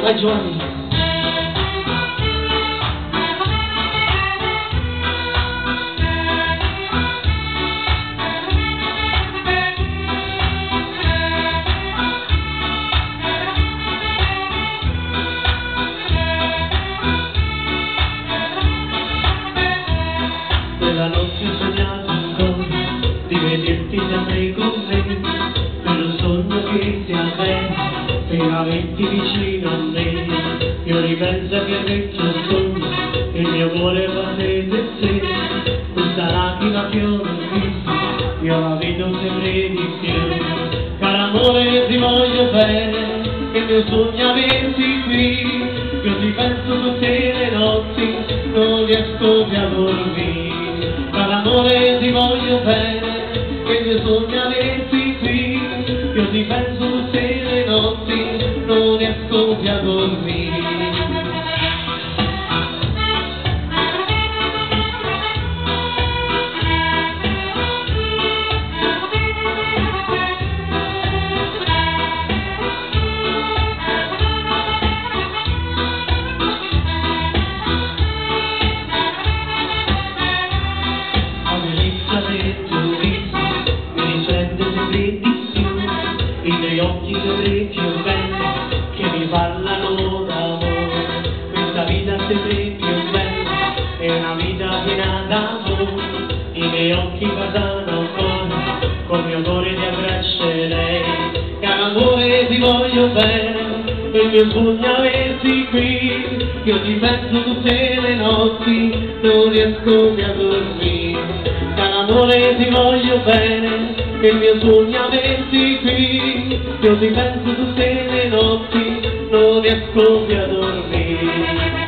Vai Giovanni. Quella notte ho sognato ancora di vederti sempre con me, per un sogno che ti avvenne veramente vicino a me. Io ripenso a che vecchio sogno, il mio cuore batte per sé, questa lacrima fiore in viso, io la vedo sempre di più. Caro amore ti voglio bene, che il mio sogno averti qui, io ti penso tutte le notti, non riesco più a dormire. Caro amore ti voglio bene, che il mio sogno averti qui, io ti penso tutte le notti, non riesco più a dormire. I tuoi occhi sempre più belli che mi parlano d'amore, questa vita sempre più bella è una vita piena d'amore. I miei occhi guardano ancora, col mio cuore ti abbraccerei. Caro amore ti voglio bene, e il mio sogno averti qui, io ti penso tutte le notti, non riesco più a dormire. Caro amore ti voglio bene, che il mio sogno averti qui, io ti penso tutte le notti, non riesco più a dormire.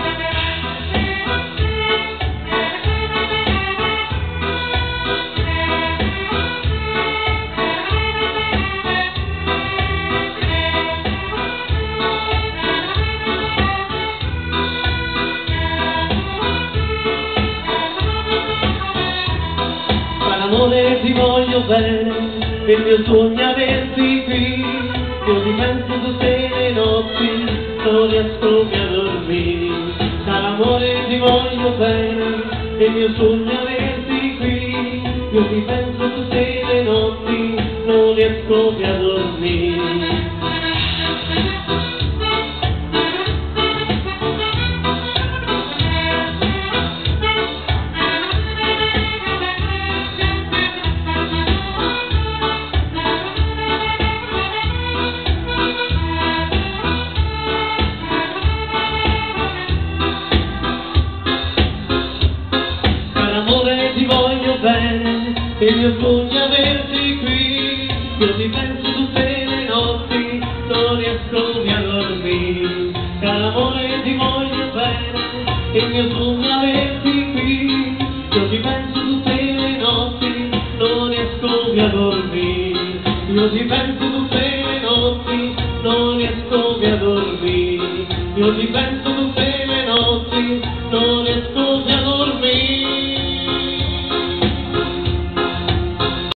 Amore ti voglio bene, il mio sogno averti qui, io ti penso tutte le notti, non riesco più a dormire. Caro amore ti voglio bene, il mio sogno averti qui, io ti penso tutte le notti, non riesco più a dormire. Amore ti voglio bene, il mio sogno averti qui, io ti penso tutte le notti, non riesco più a dormire. Caro amore ti voglio bene, il mio sogno averti qui, io ti penso tutte le notti, non riesco più a dormire. Io ti penso tutte le notti, non riesco più a dormire. Io ti penso